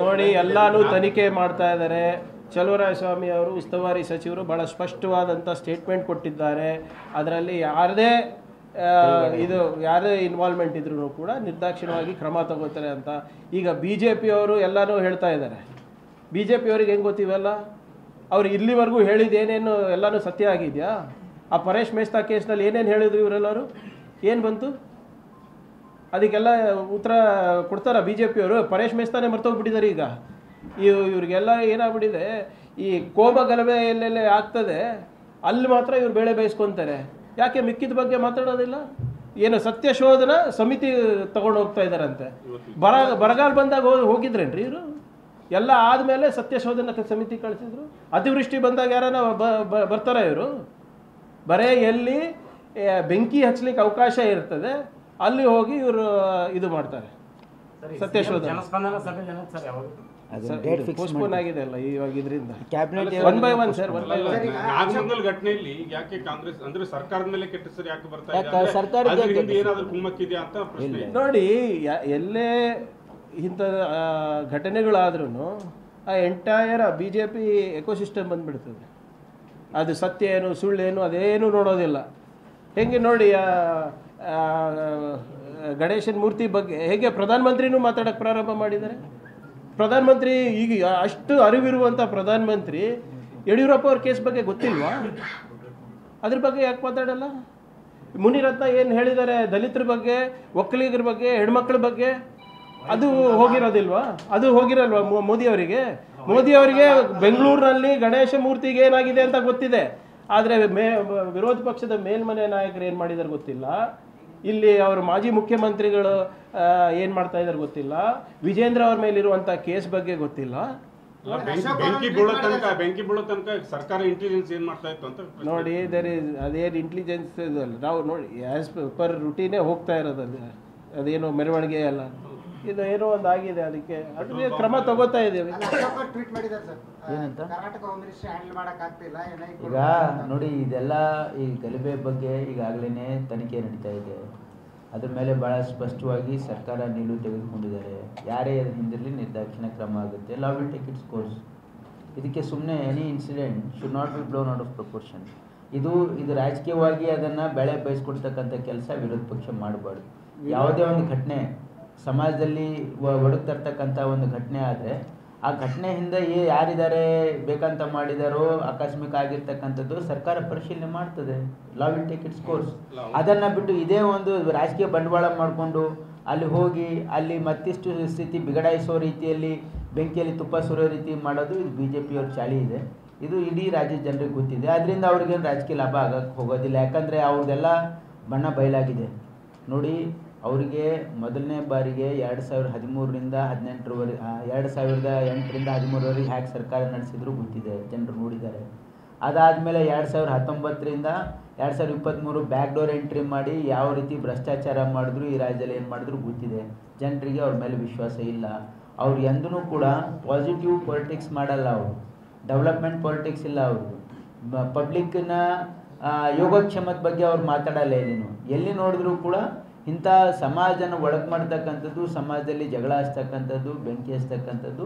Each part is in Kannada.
ನೋಡಿ, ಎಲ್ಲಾನು ತನಿಖೆ ಮಾಡ್ತಾ ಇದ್ದಾರೆ. ಚಲುವರಾಯಸ್ವಾಮಿ ಅವರು ಉಸ್ತುವಾರಿ ಸಚಿವರು ಬಹಳ ಸ್ಪಷ್ಟವಾದಂಥ ಸ್ಟೇಟ್ಮೆಂಟ್ ಕೊಟ್ಟಿದ್ದಾರೆ. ಅದರಲ್ಲಿ ಯಾರದೇ ಇನ್ವಾಲ್ವ್ಮೆಂಟ್ ಇದ್ರೂ ಕೂಡ ನಿರ್ದಾಕ್ಷಿಣ್ಯವಾಗಿ ಕ್ರಮ ತಗೋತಾರೆ ಅಂತ. ಈಗ BJP ಅವರು ಎಲ್ಲನೂ ಹೇಳ್ತಾ ಇದ್ದಾರೆ. BJP ಅವ್ರಿಗೆ ಹೆಂಗೆ ಗೊತ್ತಿವೆಲ್ಲ? ಅವ್ರು ಇಲ್ಲಿವರೆಗೂ ಹೇಳಿದ್ದೇನೇನು ಎಲ್ಲನೂ ಸತ್ಯ ಆಗಿದೆಯಾ? ಆ ಪರೇಶ್ ಮೇಸ್ತಾ ಕೇಸ್ನಲ್ಲಿ ಏನೇನು ಹೇಳಿದ್ರು ಇವರೆಲ್ಲರೂ? ಏನು ಬಂತು? ಅದಕ್ಕೆಲ್ಲ ಉತ್ತರ ಕೊಡ್ತಾರ BJP ಅವರು? ಪರೇಶ್ ಮೇಸ್ತಾನೇ ಮರ್ತೋಗ್ಬಿಟ್ಟಿದ್ದಾರೆ. ಈಗ ಇವ್ರಿಗೆಲ್ಲ ಏನಾಗ್ಬಿಟ್ಟಿದೆ, ಈ ಕೋಪ ಗಲಭೆ ಎಲ್ಲೆಲ್ಲೇ ಆಗ್ತದೆ ಅಲ್ಲಿ ಮಾತ್ರ ಇವ್ರು ಬೇಳೆ ಬೇಯಿಸ್ಕೊತಾರೆ. ಯಾಕೆ ಮಿಕ್ಕಿದ ಬಗ್ಗೆ ಮಾತಾಡೋದಿಲ್ಲ? ಏನು ಸತ್ಯಶೋಧನಾ ಸಮಿತಿ ತಗೊಂಡು ಹೋಗ್ತಾ ಇದ್ದಾರಂತೆ. ಬರಗಾಲ ಬಂದಾಗ ಹೋಗಿದ್ರೇನ್ರಿ ಇವರು? ಎಲ್ಲ ಆದಮೇಲೆ ಸತ್ಯಶೋಧನಾ ಸಮಿತಿ ಕಳಿಸಿದ್ರು. ಅತಿವೃಷ್ಟಿ ಬಂದಾಗ ಯಾರನ್ನ ಬರ್ತಾರ ಇವರು? ಬರೇ ಎಲ್ಲಿ ಬೆಂಕಿ ಹಚ್ಚಲಿಕ್ಕೆ ಅವಕಾಶ ಇರ್ತದೆ ಅಲ್ಲಿ ಹೋಗಿ ಇವರು ಇದು ಮಾಡ್ತಾರೆ ಸತ್ಯಶೋಧನಾ. ಪೋಸ್ಟ್ಪೋನ್ ಆಗಿದೆ ಅಲ್ಲ ಇವಾಗ, ಇದರಿಂದ ಒನ್ ಬೈ ಒನ್ ಸರ್. ನಾಗಮಂಗಲ್ ಘಟನೆಯಲ್ಲಿ ಯಾಕೆ ಕಾಂಗ್ರೆಸ್ ಅಂದ್ರೆ ಸರ್ಕಾರದ ಮೇಲೆ ಕೆಟ್ಟ ಸರಿ ಯಾಕೆ ಬರ್ತಾ ಇದೆ? ಏನಾದ್ರೂ ಕುಮ್ಮಕ್ಕಿದೆಯಾ ಅಂತ ಪ್ರಶ್ನೆ. ನೋಡಿ, ಎಲ್ಲೇ ಇಂಥ ಘಟನೆಗಳಾದ್ರೂ ಆ ಎಂಟೈರ್ BJP ಎಕೋಸಿಸ್ಟಮ್ ಬಂದ್ಬಿಡ್ತದೆ. ಅದು ಸತ್ಯ ಏನು ಸುಳ್ಳೇನು ಅದೇನು ನೋಡೋದಿಲ್ಲ. ಹೆಂಗೆ ನೋಡಿ, ಗಣೇಶನ ಮೂರ್ತಿ ಬಗ್ಗೆ ಹೇಗೆ ಪ್ರಧಾನಮಂತ್ರಿನೂ ಮಾತಾಡೋಕ್ಕೆ ಪ್ರಾರಂಭ ಮಾಡಿದ್ದಾರೆ. ಪ್ರಧಾನಮಂತ್ರಿ ಈಗ ಅಷ್ಟು ಅರಿವಿರುವಂಥ ಪ್ರಧಾನಮಂತ್ರಿ ಯಡಿಯೂರಪ್ಪ ಅವ್ರ ಕೇಸ್ ಬಗ್ಗೆ ಗೊತ್ತಿಲ್ವಾ? ಅದ್ರ ಬಗ್ಗೆ ಯಾಕೆ ಮಾತಾಡಲ್ಲ? ಮುನಿರತ್ನ ಏನು ಹೇಳಿದ್ದಾರೆ ದಲಿತರ ಬಗ್ಗೆ, ಒಕ್ಕಲಿಗರ ಬಗ್ಗೆ, ಹೆಣ್ಮಕ್ಳ ಬಗ್ಗೆ, ಅದು ಹೋಗಿರೋದಿಲ್ವಾ? ಅದು ಹೋಗಿರಲ್ವಾ ಮೋದಿಯವರಿಗೆ? ಮೋದಿಯವರಿಗೆ ಬೆಂಗಳೂರಿನಲ್ಲಿ ಗಣೇಶ ಮೂರ್ತಿಗೆ ಏನಾಗಿದೆ ಅಂತ ಗೊತ್ತಿದೆ. ಆದರೆ ವಿರೋಧ ಪಕ್ಷದ ಮೇಲ್ಮನೆ ನಾಯಕರು ಏನು ಮಾಡಿದ್ದಾರೆ ಗೊತ್ತಿಲ್ಲ. ಇಲ್ಲಿ ಅವರ ಮಾಜಿ ಮುಖ್ಯಮಂತ್ರಿಗಳು ಏನು ಮಾಡ್ತಾ ಇದ್ದಾರೆ ಗೊತ್ತಿಲ್ಲ. ವಿಜೇಂದ್ರ ಅವ್ರ ಮೇಲಿರುವಂಥ ಕೇಸ್ ಬಗ್ಗೆ ಗೊತ್ತಿಲ್ಲ. ಬೆಂಕಿ ಬೀಳೋ ತನಕ ಸರ್ಕಾರ ಇಂಟೆಲಿಜೆನ್ಸ್ ಏನು ಮಾಡ್ತಾ ಇತ್ತು ಅಂತ ನೋಡಿ. ಅದೇನು ಇಂಟೆಲಿಜೆನ್ಸ್ ಇದಲ್ಲ, ನಾವು ನೋಡಿ ಆ್ಯಸ್ ಪರ್ ರುಟೀನೇ ಹೋಗ್ತಾ ಇರೋದು. ಅದೇನೋ ಮೆರವಣಿಗೆ ಅಲ್ಲ, ಇದು ಏನೋ ಒಂದು ಆಗಿದೆ. ಅದಕ್ಕೆ ಅದ್ರ ಕ್ರಮ ತಗೋತಾ ಇದ್ದೀವಿ. ಈಗ ನೋಡಿ, ಇದೆಲ್ಲ ಈ ಗಲಭೆ ಬಗ್ಗೆ ಈಗಾಗಲೇ ತನಿಖೆ ನಡೀತಾ ಇದೆ. ಅದ್ರ ಮೇಲೆ ಭಾಳ ಸ್ಪಷ್ಟವಾಗಿ ಸರ್ಕಾರ ನಿಲುವು ತೆಗೆದುಕೊಂಡಿದ್ದಾರೆ. ಯಾರೇ ಹಿಂದಿರಲಿ ನಿರ್ದಾಕ್ಷಿಣ್ಯ ಕ್ರಮ ಆಗುತ್ತೆ. Law will take its course. ಇದಕ್ಕೆ ಸುಮ್ಮನೆ any incident should not be blown out of proportion. ಇದು ರಾಜಕೀಯವಾಗಿ ಅದನ್ನು ಬೆಳೆ ಬಯಸ್ಕೊಡ್ತಕ್ಕಂಥ ಕೆಲಸ ವಿರೋಧ ಪಕ್ಷ ಮಾಡಬಾರ್ದು. ಯಾವುದೇ ಒಂದು ಘಟನೆ ಸಮಾಜದಲ್ಲಿ ಒಡಗ್ತರ್ತಕ್ಕಂಥ ಒಂದು ಘಟನೆ ಆದರೆ ಆ ಘಟನೆ ಹಿಂದೆ ಯಾರಿದ್ದಾರೆ ಬೇಕಂತ ಮಾಡಿದಾರೋ ಆಕಸ್ಮಿಕ ಆಗಿರ್ತಕ್ಕಂಥದ್ದು ಸರ್ಕಾರ ಪರಿಶೀಲನೆ ಮಾಡ್ತದೆ. Law will take its course. ಅದನ್ನು ಬಿಟ್ಟು ಇದೇ ಒಂದು ರಾಜಕೀಯ ಬಂಡವಾಳ ಮಾಡಿಕೊಂಡು ಅಲ್ಲಿ ಹೋಗಿ ಅಲ್ಲಿ ಮತ್ತಿಷ್ಟು ಸ್ಥಿತಿ ಬಿಗಡಾಯಿಸೋ ರೀತಿಯಲ್ಲಿ ಬೆಂಕಿಯಲ್ಲಿ ತುಪ್ಪ ಸುರಿಯೋ ರೀತಿ ಮಾಡೋದು ಇದು BJP ಅವ್ರ ಚಾಳಿ ಇದೆ. ಇದು ಇಡೀ ರಾಜ್ಯದ ಜನರಿಗೆ ಗೊತ್ತಿದೆ. ಅದರಿಂದ ಅವ್ರಿಗೇನು ರಾಜಕೀಯ ಲಾಭ ಆಗಕ್ಕೆ ಹೋಗೋದಿಲ್ಲ. ಯಾಕಂದರೆ ಅವ್ರದ್ದೆಲ್ಲ ಬಣ್ಣ ಬಯಲಾಗಿದೆ. ನೋಡಿ, ಅವರಿಗೆ ಮೊದಲನೇ ಬಾರಿಗೆ 2013ರಿಂದ 18ರವರೆಗೆ 2008ರಿಂದ 13ರವರೆಗೆ ಹ್ಯಾಕ್ ಸರ್ಕಾರ ನಡೆಸಿದ್ರು ಗೊತ್ತಿದೆ, ಜನರು ನೋಡಿದ್ದಾರೆ. ಅದಾದಮೇಲೆ 2019ರಿಂದ 2023 ಬ್ಯಾಕ್ ಡೋರ್ ಎಂಟ್ರಿ ಮಾಡಿ ಯಾವ ರೀತಿ ಭ್ರಷ್ಟಾಚಾರ ಮಾಡಿದ್ರು ಈ ರಾಜ್ಯದಲ್ಲಿ ಏನು ಮಾಡಿದ್ರು ಗೊತ್ತಿದೆ. ಜನರಿಗೆ ಅವ್ರ ಮೇಲೆ ವಿಶ್ವಾಸ ಇಲ್ಲ. ಅವ್ರು ಎಂದೂ ಕೂಡ ಪಾಸಿಟಿವ್ ಪೊಲಿಟಿಕ್ಸ್ ಮಾಡಲ್ಲ. ಅವರು ಡೆವಲಪ್ಮೆಂಟ್ ಪೊಲಿಟಿಕ್ಸ್ ಇಲ್ಲ. ಅವ್ರದ್ದು ಪಬ್ಲಿಕ್ನ ಯೋಗಕ್ಷೇಮದ ಬಗ್ಗೆ ಅವ್ರು ಮಾತಾಡಲ್ಲ. ಎಲ್ಲಿ ನೋಡಿದ್ರು ಕೂಡ ಇಂಥ ಸಮಾಜನ ಒಳಗೆ ಮಾಡ್ತಕ್ಕಂಥದ್ದು, ಸಮಾಜದಲ್ಲಿ ಜಗಳ ಹಚ್ತಕ್ಕಂಥದ್ದು, ಬೆಂಕಿ ಹಚ್ತಕ್ಕಂಥದ್ದು,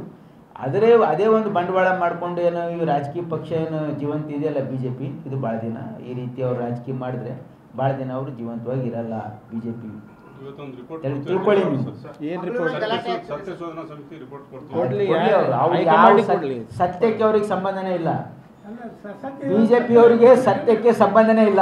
ಅದೇ ಒಂದು ಬಂಡವಾಳ ಮಾಡಿಕೊಂಡು ಏನೋ ಈ ರಾಜಕೀಯ ಪಕ್ಷ ಏನು ಜೀವಂತ ಇದೆಯಲ್ಲ BJP, ಇದು ಭಾಳ ದಿನ ಈ ರೀತಿ ಅವ್ರು ರಾಜಕೀಯ ಮಾಡಿದ್ರೆ ಭಾಳ ದಿನ ಅವರು ಜೀವಂತವಾಗಿ ಇರಲ್ಲ. BJP ತಿಳ್ಕೊಳ್ಳಿ. ಸತ್ಯಕ್ಕೆ ಅವ್ರಿಗೆ ಸಂಬಂಧನೇ ಇಲ್ಲ. BJP ಅವರಿಗೆ ಸತ್ಯಕ್ಕೆ ಸಂಬಂಧನೇ ಇಲ್ಲ.